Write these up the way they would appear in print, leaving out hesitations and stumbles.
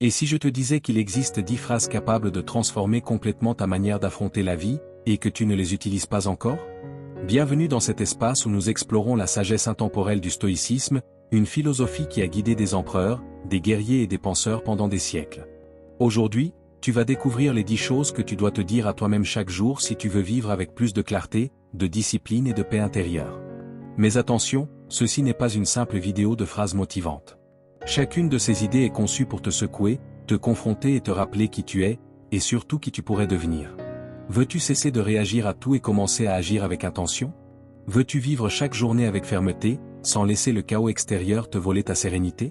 Et si je te disais qu'il existe 10 phrases capables de transformer complètement ta manière d'affronter la vie, et que tu ne les utilises pas encore? Bienvenue dans cet espace où nous explorons la sagesse intemporelle du stoïcisme, une philosophie qui a guidé des empereurs, des guerriers et des penseurs pendant des siècles. Aujourd'hui, tu vas découvrir les 10 choses que tu dois te dire à toi-même chaque jour si tu veux vivre avec plus de clarté, de discipline et de paix intérieure. Mais attention, ceci n'est pas une simple vidéo de phrases motivantes. Chacune de ces idées est conçue pour te secouer, te confronter et te rappeler qui tu es, et surtout qui tu pourrais devenir. Veux-tu cesser de réagir à tout et commencer à agir avec intention? Veux-tu vivre chaque journée avec fermeté, sans laisser le chaos extérieur te voler ta sérénité?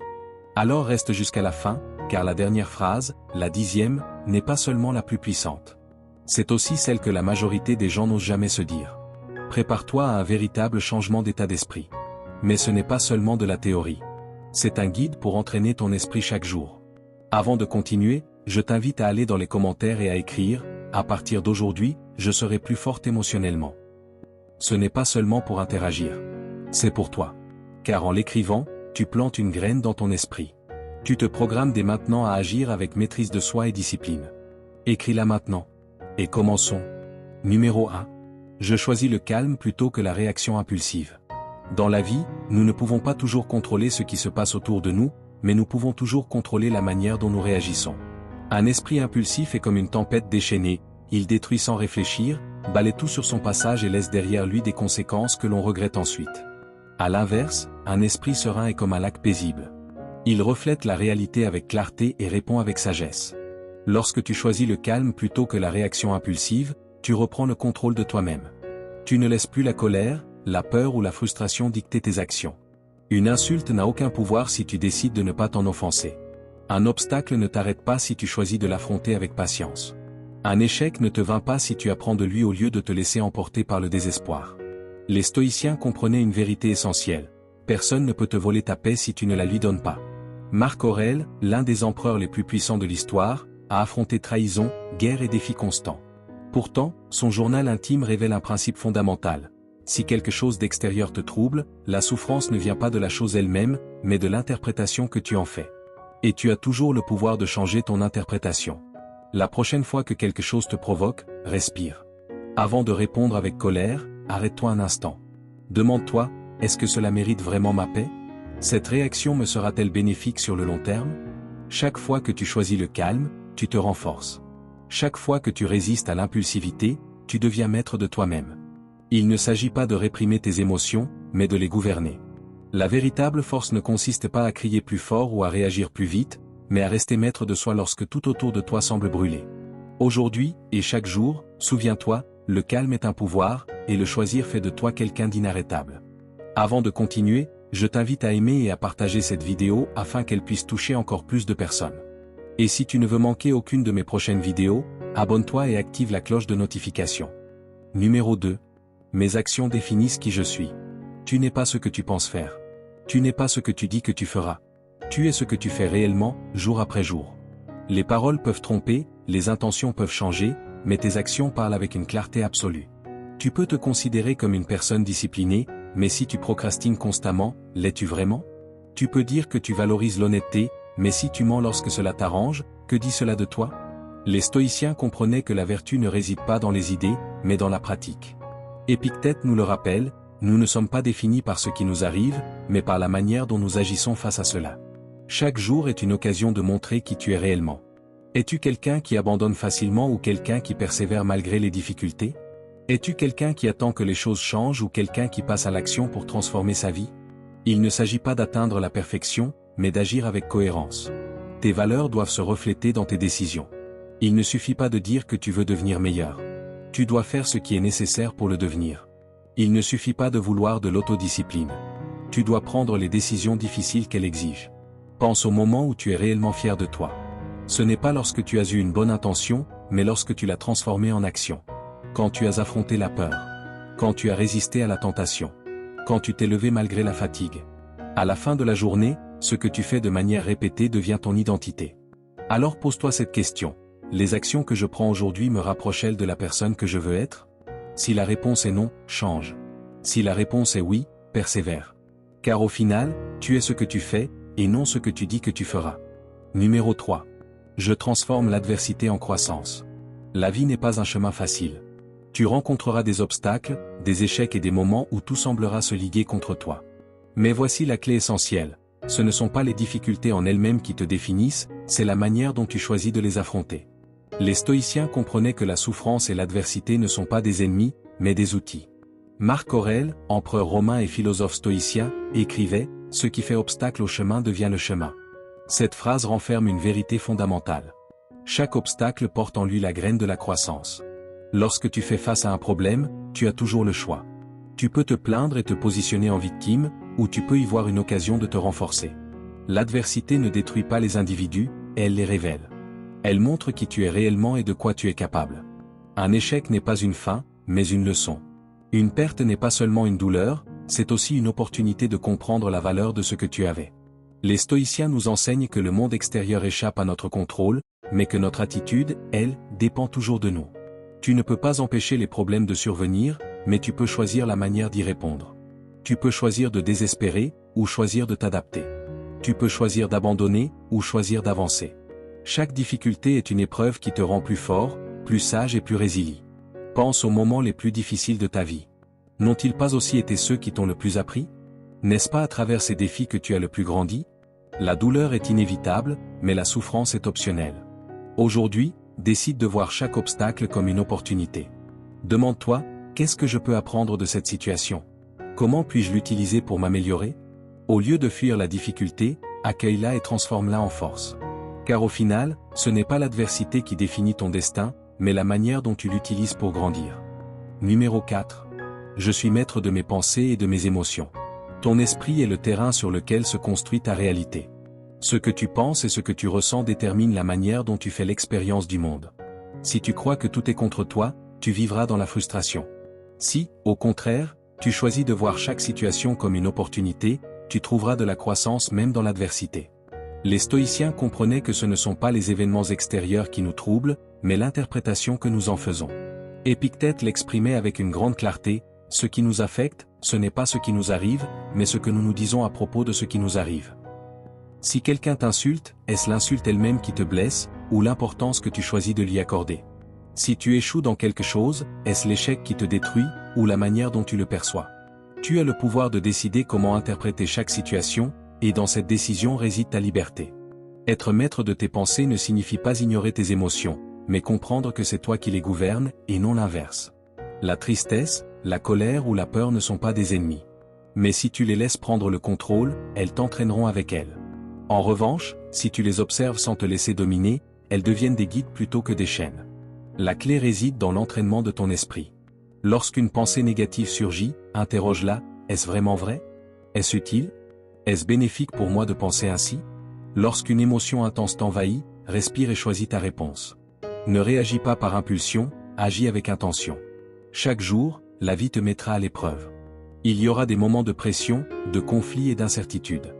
Alors reste jusqu'à la fin, car la dernière phrase, la 10e, n'est pas seulement la plus puissante. C'est aussi celle que la majorité des gens n'osent jamais se dire. Prépare-toi à un véritable changement d'état d'esprit. Mais ce n'est pas seulement de la théorie. C'est un guide pour entraîner ton esprit chaque jour. Avant de continuer, je t'invite à aller dans les commentaires et à écrire « À partir d'aujourd'hui, je serai plus forte émotionnellement ». Ce n'est pas seulement pour interagir. C'est pour toi. Car en l'écrivant, tu plantes une graine dans ton esprit. Tu te programmes dès maintenant à agir avec maîtrise de soi et discipline. Écris-la maintenant. Et commençons. Numéro 1. Je choisis le calme plutôt que la réaction impulsive. Dans la vie, nous ne pouvons pas toujours contrôler ce qui se passe autour de nous, mais nous pouvons toujours contrôler la manière dont nous réagissons. Un esprit impulsif est comme une tempête déchaînée, il détruit sans réfléchir, balaie tout sur son passage et laisse derrière lui des conséquences que l'on regrette ensuite. À l'inverse, un esprit serein est comme un lac paisible. Il reflète la réalité avec clarté et répond avec sagesse. Lorsque tu choisis le calme plutôt que la réaction impulsive, tu reprends le contrôle de toi-même. Tu ne laisses plus la colère, la peur ou la frustration dicter tes actions. Une insulte n'a aucun pouvoir si tu décides de ne pas t'en offenser. Un obstacle ne t'arrête pas si tu choisis de l'affronter avec patience. Un échec ne te vainc pas si tu apprends de lui au lieu de te laisser emporter par le désespoir. Les stoïciens comprenaient une vérité essentielle. Personne ne peut te voler ta paix si tu ne la lui donnes pas. Marc Aurèle, l'un des empereurs les plus puissants de l'histoire, a affronté trahison, guerre et défis constants. Pourtant, son journal intime révèle un principe fondamental. Si quelque chose d'extérieur te trouble, la souffrance ne vient pas de la chose elle-même, mais de l'interprétation que tu en fais. Et tu as toujours le pouvoir de changer ton interprétation. La prochaine fois que quelque chose te provoque, respire. Avant de répondre avec colère, arrête-toi un instant. Demande-toi, est-ce que cela mérite vraiment ma paix? Cette réaction me sera-t-elle bénéfique sur le long terme? Chaque fois que tu choisis le calme, tu te renforces. Chaque fois que tu résistes à l'impulsivité, tu deviens maître de toi-même. Il ne s'agit pas de réprimer tes émotions, mais de les gouverner. La véritable force ne consiste pas à crier plus fort ou à réagir plus vite, mais à rester maître de soi lorsque tout autour de toi semble brûler. Aujourd'hui, et chaque jour, souviens-toi, le calme est un pouvoir, et le choisir fait de toi quelqu'un d'inarrêtable. Avant de continuer, je t'invite à aimer et à partager cette vidéo afin qu'elle puisse toucher encore plus de personnes. Et si tu ne veux manquer aucune de mes prochaines vidéos, abonne-toi et active la cloche de notification. Numéro 2. Mes actions définissent qui je suis. Tu n'es pas ce que tu penses faire. Tu n'es pas ce que tu dis que tu feras. Tu es ce que tu fais réellement, jour après jour. Les paroles peuvent tromper, les intentions peuvent changer, mais tes actions parlent avec une clarté absolue. Tu peux te considérer comme une personne disciplinée, mais si tu procrastines constamment, l'es-tu vraiment? Tu peux dire que tu valorises l'honnêteté, mais si tu mens lorsque cela t'arrange, que dit cela de toi? Les stoïciens comprenaient que la vertu ne réside pas dans les idées, mais dans la pratique. Épictète nous le rappelle, nous ne sommes pas définis par ce qui nous arrive, mais par la manière dont nous agissons face à cela. Chaque jour est une occasion de montrer qui tu es réellement. Es-tu quelqu'un qui abandonne facilement ou quelqu'un qui persévère malgré les difficultés? Es-tu quelqu'un qui attend que les choses changent ou quelqu'un qui passe à l'action pour transformer sa vie? Il ne s'agit pas d'atteindre la perfection, mais d'agir avec cohérence. Tes valeurs doivent se refléter dans tes décisions. Il ne suffit pas de dire que tu veux devenir meilleur. Tu dois faire ce qui est nécessaire pour le devenir. Il ne suffit pas de vouloir de l'autodiscipline. Tu dois prendre les décisions difficiles qu'elle exige. Pense au moment où tu es réellement fier de toi. Ce n'est pas lorsque tu as eu une bonne intention, mais lorsque tu l'as transformée en action. Quand tu as affronté la peur. Quand tu as résisté à la tentation. Quand tu t'es levé malgré la fatigue. À la fin de la journée, ce que tu fais de manière répétée devient ton identité. Alors pose-toi cette question. Les actions que je prends aujourd'hui me rapprochent-elles de la personne que je veux être? Si la réponse est non, change. Si la réponse est oui, persévère. Car au final, tu es ce que tu fais, et non ce que tu dis que tu feras. Numéro 3. Je transforme l'adversité en croissance. La vie n'est pas un chemin facile. Tu rencontreras des obstacles, des échecs et des moments où tout semblera se liguer contre toi. Mais voici la clé essentielle. Ce ne sont pas les difficultés en elles-mêmes qui te définissent, c'est la manière dont tu choisis de les affronter. Les stoïciens comprenaient que la souffrance et l'adversité ne sont pas des ennemis, mais des outils. Marc Aurèle, empereur romain et philosophe stoïcien, écrivait « Ce qui fait obstacle au chemin devient le chemin ». Cette phrase renferme une vérité fondamentale. Chaque obstacle porte en lui la graine de la croissance. Lorsque tu fais face à un problème, tu as toujours le choix. Tu peux te plaindre et te positionner en victime, ou tu peux y voir une occasion de te renforcer. L'adversité ne détruit pas les individus, elle les révèle. Elle montre qui tu es réellement et de quoi tu es capable. Un échec n'est pas une fin, mais une leçon. Une perte n'est pas seulement une douleur, c'est aussi une opportunité de comprendre la valeur de ce que tu avais. Les stoïciens nous enseignent que le monde extérieur échappe à notre contrôle, mais que notre attitude, elle, dépend toujours de nous. Tu ne peux pas empêcher les problèmes de survenir, mais tu peux choisir la manière d'y répondre. Tu peux choisir de désespérer, ou choisir de t'adapter. Tu peux choisir d'abandonner, ou choisir d'avancer. Chaque difficulté est une épreuve qui te rend plus fort, plus sage et plus résilient. Pense aux moments les plus difficiles de ta vie. N'ont-ils pas aussi été ceux qui t'ont le plus appris? N'est-ce pas à travers ces défis que tu as le plus grandi? La douleur est inévitable, mais la souffrance est optionnelle. Aujourd'hui, décide de voir chaque obstacle comme une opportunité. Demande-toi, qu'est-ce que je peux apprendre de cette situation? Comment puis-je l'utiliser pour m'améliorer? Au lieu de fuir la difficulté, accueille-la et transforme-la en force. Car au final, ce n'est pas l'adversité qui définit ton destin, mais la manière dont tu l'utilises pour grandir. Numéro 4. Je suis maître de mes pensées et de mes émotions. Ton esprit est le terrain sur lequel se construit ta réalité. Ce que tu penses et ce que tu ressens détermine la manière dont tu fais l'expérience du monde. Si tu crois que tout est contre toi, tu vivras dans la frustration. Si, au contraire, tu choisis de voir chaque situation comme une opportunité, tu trouveras de la croissance même dans l'adversité. Les stoïciens comprenaient que ce ne sont pas les événements extérieurs qui nous troublent, mais l'interprétation que nous en faisons. Épictète l'exprimait avec une grande clarté, ce qui nous affecte, ce n'est pas ce qui nous arrive, mais ce que nous nous disons à propos de ce qui nous arrive. Si quelqu'un t'insulte, est-ce l'insulte elle-même qui te blesse, ou l'importance que tu choisis de l'y accorder? Si tu échoues dans quelque chose, est-ce l'échec qui te détruit, ou la manière dont tu le perçois? Tu as le pouvoir de décider comment interpréter chaque situation, et dans cette décision réside ta liberté. Être maître de tes pensées ne signifie pas ignorer tes émotions, mais comprendre que c'est toi qui les gouvernes, et non l'inverse. La tristesse, la colère ou la peur ne sont pas des ennemis. Mais si tu les laisses prendre le contrôle, elles t'entraîneront avec elles. En revanche, si tu les observes sans te laisser dominer, elles deviennent des guides plutôt que des chaînes. La clé réside dans l'entraînement de ton esprit. Lorsqu'une pensée négative surgit, interroge-la, est-ce vraiment vrai? Est-ce utile? Est-ce bénéfique pour moi de penser ainsi? Lorsqu'une émotion intense t'envahit, respire et choisis ta réponse. Ne réagis pas par impulsion, agis avec intention. Chaque jour, la vie te mettra à l'épreuve. Il y aura des moments de pression, de conflit et d'incertitude.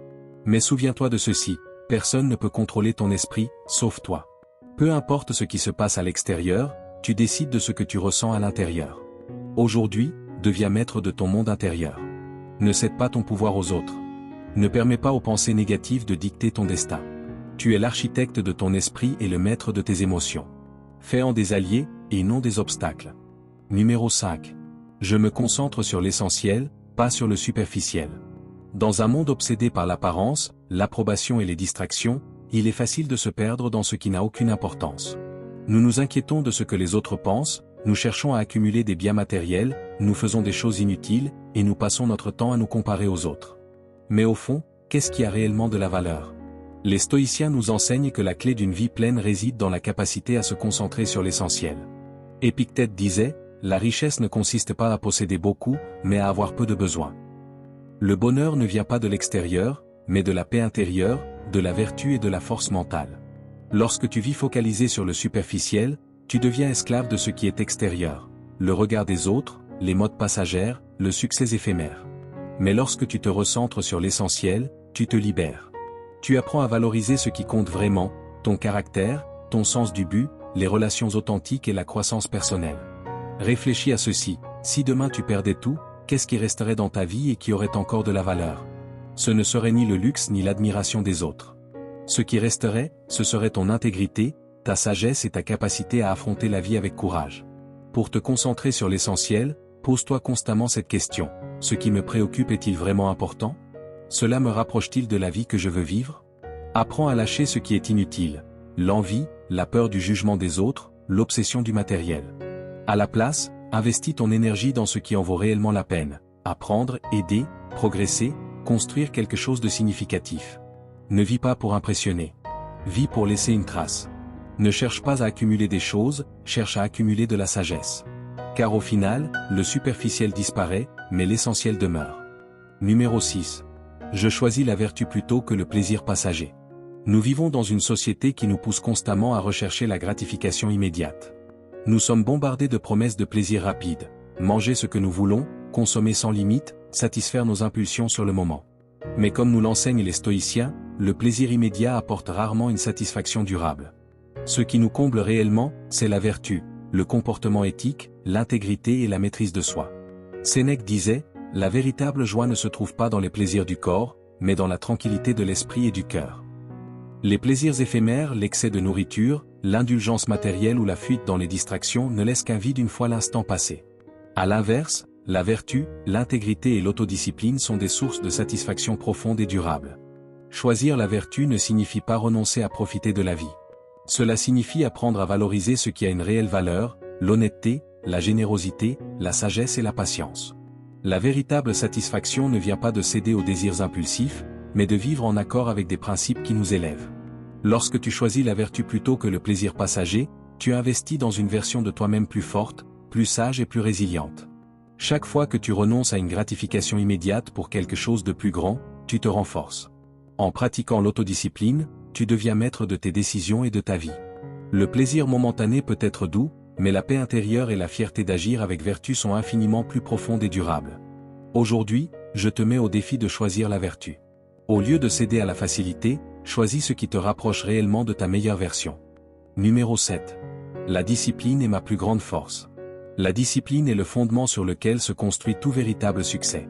Mais souviens-toi de ceci, personne ne peut contrôler ton esprit, sauf toi. Peu importe ce qui se passe à l'extérieur, tu décides de ce que tu ressens à l'intérieur. Aujourd'hui, deviens maître de ton monde intérieur. Ne cède pas ton pouvoir aux autres. Ne permets pas aux pensées négatives de dicter ton destin. Tu es l'architecte de ton esprit et le maître de tes émotions. Fais-en des alliés, et non des obstacles. Numéro 5. Je me concentre sur l'essentiel, pas sur le superficiel. Dans un monde obsédé par l'apparence, l'approbation et les distractions, il est facile de se perdre dans ce qui n'a aucune importance. Nous nous inquiétons de ce que les autres pensent, nous cherchons à accumuler des biens matériels, nous faisons des choses inutiles, et nous passons notre temps à nous comparer aux autres. Mais au fond, qu'est-ce qui a réellement de la valeur? Les stoïciens nous enseignent que la clé d'une vie pleine réside dans la capacité à se concentrer sur l'essentiel. Épictète disait, la richesse ne consiste pas à posséder beaucoup, mais à avoir peu de besoins. Le bonheur ne vient pas de l'extérieur, mais de la paix intérieure, de la vertu et de la force mentale. Lorsque tu vis focalisé sur le superficiel, tu deviens esclave de ce qui est extérieur, le regard des autres, les modes passagères, le succès éphémère. Mais lorsque tu te recentres sur l'essentiel, tu te libères. Tu apprends à valoriser ce qui compte vraiment, ton caractère, ton sens du but, les relations authentiques et la croissance personnelle. Réfléchis à ceci, si demain tu perdais tout, qu'est-ce qui resterait dans ta vie et qui aurait encore de la valeur? Ce ne serait ni le luxe ni l'admiration des autres. Ce qui resterait, ce serait ton intégrité, ta sagesse et ta capacité à affronter la vie avec courage. Pour te concentrer sur l'essentiel, pose-toi constamment cette question. Ce qui me préoccupe est-il vraiment important? Cela me rapproche-t-il de la vie que je veux vivre? Apprends à lâcher ce qui est inutile. L'envie, la peur du jugement des autres, l'obsession du matériel. À la place, investis ton énergie dans ce qui en vaut réellement la peine. Apprendre, aider, progresser, construire quelque chose de significatif. Ne vis pas pour impressionner. Vis pour laisser une trace. Ne cherche pas à accumuler des choses, cherche à accumuler de la sagesse. Car au final, le superficiel disparaît, mais l'essentiel demeure. Numéro 6. Je choisis la vertu plutôt que le plaisir passager. Nous vivons dans une société qui nous pousse constamment à rechercher la gratification immédiate. Nous sommes bombardés de promesses de plaisir rapide. Manger ce que nous voulons, consommer sans limite, satisfaire nos impulsions sur le moment. Mais comme nous l'enseignent les stoïciens, le plaisir immédiat apporte rarement une satisfaction durable. Ce qui nous comble réellement, c'est la vertu, le comportement éthique, l'intégrité et la maîtrise de soi. Sénèque disait, « La véritable joie ne se trouve pas dans les plaisirs du corps, mais dans la tranquillité de l'esprit et du cœur. » Les plaisirs éphémères, l'excès de nourriture, l'indulgence matérielle ou la fuite dans les distractions ne laissent qu'un vide une fois l'instant passé. À l'inverse, la vertu, l'intégrité et l'autodiscipline sont des sources de satisfaction profonde et durable. Choisir la vertu ne signifie pas renoncer à profiter de la vie. Cela signifie apprendre à valoriser ce qui a une réelle valeur, l'honnêteté, la générosité, la sagesse et la patience. La véritable satisfaction ne vient pas de céder aux désirs impulsifs, mais de vivre en accord avec des principes qui nous élèvent. Lorsque tu choisis la vertu plutôt que le plaisir passager, tu investis dans une version de toi-même plus forte, plus sage et plus résiliente. Chaque fois que tu renonces à une gratification immédiate pour quelque chose de plus grand, tu te renforces. En pratiquant l'autodiscipline, tu deviens maître de tes décisions et de ta vie. Le plaisir momentané peut être doux, mais la paix intérieure et la fierté d'agir avec vertu sont infiniment plus profondes et durables. Aujourd'hui, je te mets au défi de choisir la vertu. Au lieu de céder à la facilité, choisis ce qui te rapproche réellement de ta meilleure version. Numéro 7. La discipline est ma plus grande force. La discipline est le fondement sur lequel se construit tout véritable succès.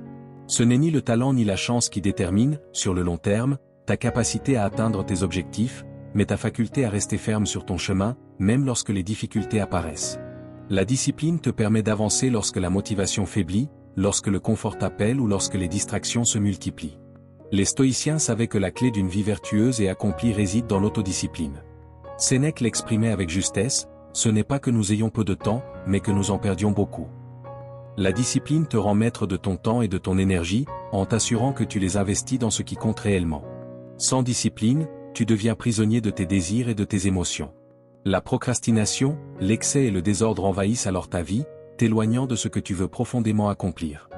Ce n'est ni le talent ni la chance qui déterminent, sur le long terme, ta capacité à atteindre tes objectifs, mais ta faculté à rester ferme sur ton chemin, même lorsque les difficultés apparaissent. La discipline te permet d'avancer lorsque la motivation faiblit, lorsque le confort t'appelle ou lorsque les distractions se multiplient. Les stoïciens savaient que la clé d'une vie vertueuse et accomplie réside dans l'autodiscipline. Sénèque l'exprimait avec justesse, ce n'est pas que nous ayons peu de temps, mais que nous en perdions beaucoup. La discipline te rend maître de ton temps et de ton énergie, en t'assurant que tu les investis dans ce qui compte réellement. Sans discipline, tu deviens prisonnier de tes désirs et de tes émotions. La procrastination, l'excès et le désordre envahissent alors ta vie, t'éloignant de ce que tu veux profondément accomplir.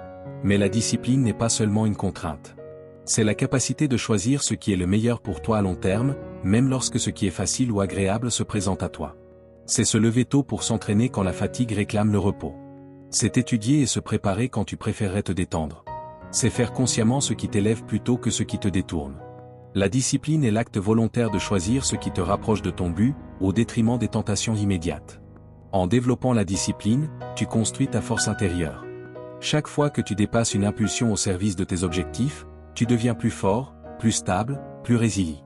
Mais la discipline n'est pas seulement une contrainte. C'est la capacité de choisir ce qui est le meilleur pour toi à long terme, même lorsque ce qui est facile ou agréable se présente à toi. C'est se lever tôt pour s'entraîner quand la fatigue réclame le repos. C'est étudier et se préparer quand tu préférerais te détendre. C'est faire consciemment ce qui t'élève plutôt que ce qui te détourne. La discipline est l'acte volontaire de choisir ce qui te rapproche de ton but, au détriment des tentations immédiates. En développant la discipline, tu construis ta force intérieure. Chaque fois que tu dépasses une impulsion au service de tes objectifs, tu deviens plus fort, plus stable, plus résilient.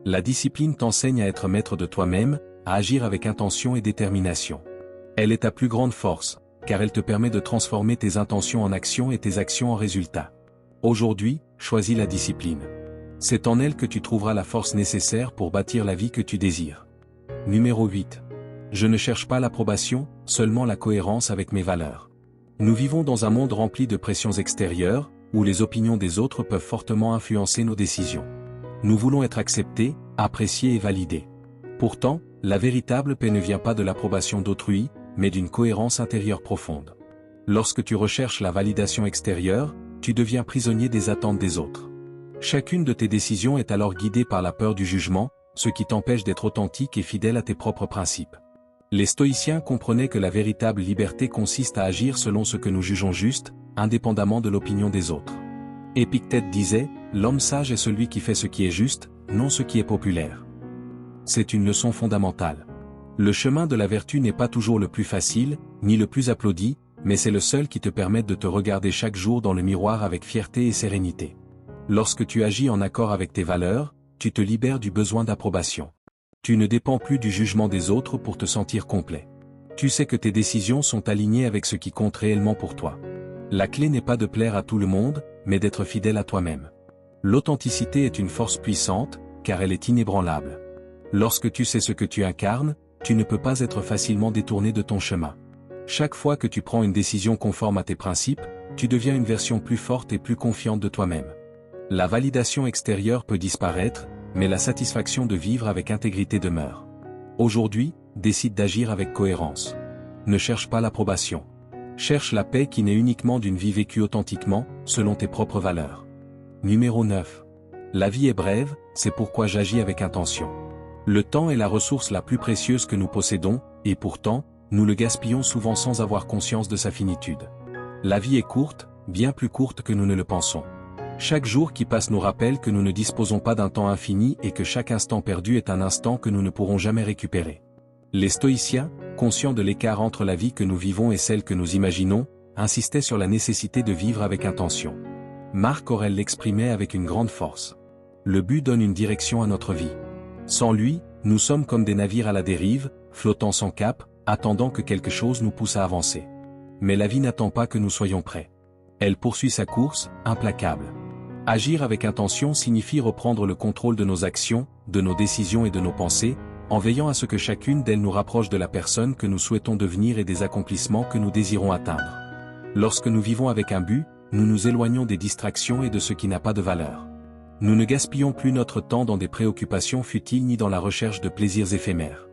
La discipline t'enseigne à être maître de toi-même, à agir avec intention et détermination. Elle est ta plus grande force, car elle te permet de transformer tes intentions en actions et tes actions en résultats. Aujourd'hui, choisis la discipline. C'est en elle que tu trouveras la force nécessaire pour bâtir la vie que tu désires. Numéro 8. Je ne cherche pas l'approbation, seulement la cohérence avec mes valeurs. Nous vivons dans un monde rempli de pressions extérieures, où les opinions des autres peuvent fortement influencer nos décisions. Nous voulons être acceptés, appréciés et validés. Pourtant, la véritable paix ne vient pas de l'approbation d'autrui, mais d'une cohérence intérieure profonde. Lorsque tu recherches la validation extérieure, tu deviens prisonnier des attentes des autres. Chacune de tes décisions est alors guidée par la peur du jugement, ce qui t'empêche d'être authentique et fidèle à tes propres principes. Les stoïciens comprenaient que la véritable liberté consiste à agir selon ce que nous jugeons juste, indépendamment de l'opinion des autres. Épictète disait, « L'homme sage est celui qui fait ce qui est juste, non ce qui est populaire. » C'est une leçon fondamentale. Le chemin de la vertu n'est pas toujours le plus facile, ni le plus applaudi, mais c'est le seul qui te permette de te regarder chaque jour dans le miroir avec fierté et sérénité. Lorsque tu agis en accord avec tes valeurs, tu te libères du besoin d'approbation. Tu ne dépends plus du jugement des autres pour te sentir complet. Tu sais que tes décisions sont alignées avec ce qui compte réellement pour toi. La clé n'est pas de plaire à tout le monde, mais d'être fidèle à toi-même. L'authenticité est une force puissante, car elle est inébranlable. Lorsque tu sais ce que tu incarnes, tu ne peux pas être facilement détourné de ton chemin. Chaque fois que tu prends une décision conforme à tes principes, tu deviens une version plus forte et plus confiante de toi-même. La validation extérieure peut disparaître, mais la satisfaction de vivre avec intégrité demeure. Aujourd'hui, décide d'agir avec cohérence. Ne cherche pas l'approbation. Cherche la paix qui naît uniquement d'une vie vécue authentiquement, selon tes propres valeurs. Numéro 9. La vie est brève, c'est pourquoi j'agis avec intention. Le temps est la ressource la plus précieuse que nous possédons, et pourtant, nous le gaspillons souvent sans avoir conscience de sa finitude. La vie est courte, bien plus courte que nous ne le pensons. Chaque jour qui passe nous rappelle que nous ne disposons pas d'un temps infini et que chaque instant perdu est un instant que nous ne pourrons jamais récupérer. Les stoïciens, conscients de l'écart entre la vie que nous vivons et celle que nous imaginons, insistaient sur la nécessité de vivre avec intention. Marc Aurèle l'exprimait avec une grande force. Le but donne une direction à notre vie. Sans lui, nous sommes comme des navires à la dérive, flottant sans cap, attendant que quelque chose nous pousse à avancer. Mais la vie n'attend pas que nous soyons prêts. Elle poursuit sa course, implacable. Agir avec intention signifie reprendre le contrôle de nos actions, de nos décisions et de nos pensées, en veillant à ce que chacune d'elles nous rapproche de la personne que nous souhaitons devenir et des accomplissements que nous désirons atteindre. Lorsque nous vivons avec un but, nous nous éloignons des distractions et de ce qui n'a pas de valeur. Nous ne gaspillons plus notre temps dans des préoccupations futiles ni dans la recherche de plaisirs éphémères.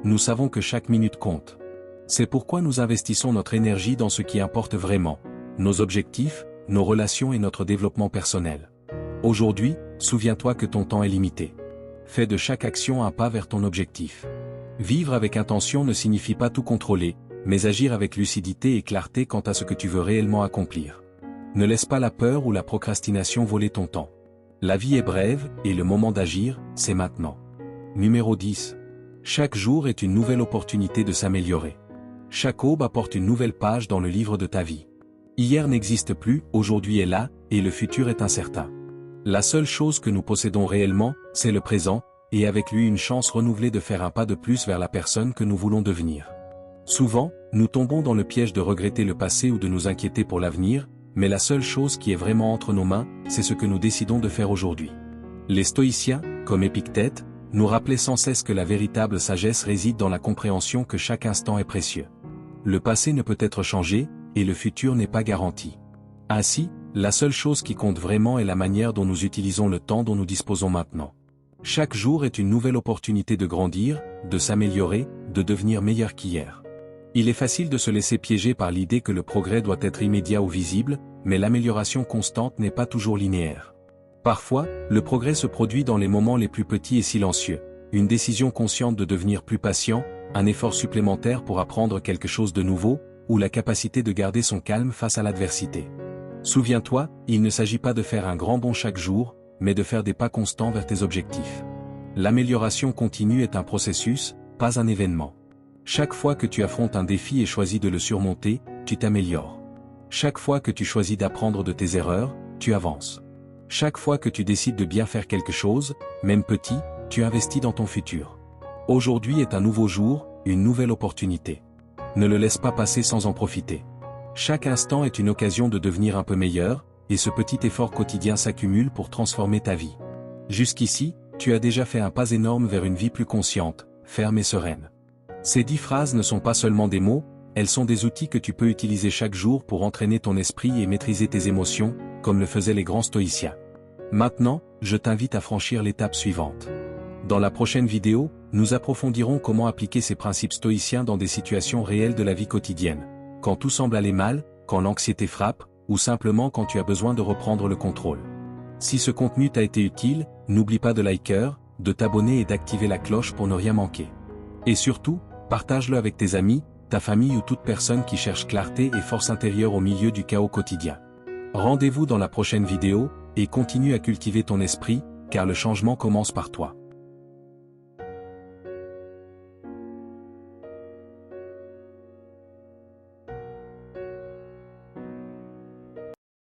Nous savons que chaque minute compte. C'est pourquoi nous investissons notre énergie dans ce qui importe vraiment, nos objectifs, nos relations et notre développement personnel. Aujourd'hui, souviens-toi que ton temps est limité. Fais de chaque action un pas vers ton objectif. Vivre avec intention ne signifie pas tout contrôler, mais agir avec lucidité et clarté quant à ce que tu veux réellement accomplir. Ne laisse pas la peur ou la procrastination voler ton temps. La vie est brève, et le moment d'agir, c'est maintenant. Numéro 10. Chaque jour est une nouvelle opportunité de s'améliorer. Chaque aube apporte une nouvelle page dans le livre de ta vie. Hier n'existe plus, aujourd'hui est là, et le futur est incertain. La seule chose que nous possédons réellement, c'est le présent, et avec lui une chance renouvelée de faire un pas de plus vers la personne que nous voulons devenir. Souvent, nous tombons dans le piège de regretter le passé ou de nous inquiéter pour l'avenir, mais la seule chose qui est vraiment entre nos mains, c'est ce que nous décidons de faire aujourd'hui. Les stoïciens, comme Épictète, nous rappelaient sans cesse que la véritable sagesse réside dans la compréhension que chaque instant est précieux. Le passé ne peut être changé, et le futur n'est pas garanti. Ainsi, la seule chose qui compte vraiment est la manière dont nous utilisons le temps dont nous disposons maintenant. Chaque jour est une nouvelle opportunité de grandir, de s'améliorer, de devenir meilleur qu'hier. Il est facile de se laisser piéger par l'idée que le progrès doit être immédiat ou visible, mais l'amélioration constante n'est pas toujours linéaire. Parfois, le progrès se produit dans les moments les plus petits et silencieux, une décision consciente de devenir plus patient, un effort supplémentaire pour apprendre quelque chose de nouveau, ou la capacité de garder son calme face à l'adversité. Souviens-toi, il ne s'agit pas de faire un grand bond chaque jour, mais de faire des pas constants vers tes objectifs. L'amélioration continue est un processus, pas un événement. Chaque fois que tu affrontes un défi et choisis de le surmonter, tu t'améliores. Chaque fois que tu choisis d'apprendre de tes erreurs, tu avances. Chaque fois que tu décides de bien faire quelque chose, même petit, tu investis dans ton futur. Aujourd'hui est un nouveau jour, une nouvelle opportunité. Ne le laisse pas passer sans en profiter. Chaque instant est une occasion de devenir un peu meilleur, et ce petit effort quotidien s'accumule pour transformer ta vie. Jusqu'ici, tu as déjà fait un pas énorme vers une vie plus consciente, ferme et sereine. Ces 10 phrases ne sont pas seulement des mots, elles sont des outils que tu peux utiliser chaque jour pour entraîner ton esprit et maîtriser tes émotions, comme le faisaient les grands stoïciens. Maintenant, je t'invite à franchir l'étape suivante. Dans la prochaine vidéo, nous approfondirons comment appliquer ces principes stoïciens dans des situations réelles de la vie quotidienne. Quand tout semble aller mal, quand l'anxiété frappe, ou simplement quand tu as besoin de reprendre le contrôle. Si ce contenu t'a été utile, n'oublie pas de liker, de t'abonner et d'activer la cloche pour ne rien manquer. Et surtout, partage-le avec tes amis, ta famille ou toute personne qui cherche clarté et force intérieure au milieu du chaos quotidien. Rendez-vous dans la prochaine vidéo, et continue à cultiver ton esprit, car le changement commence par toi.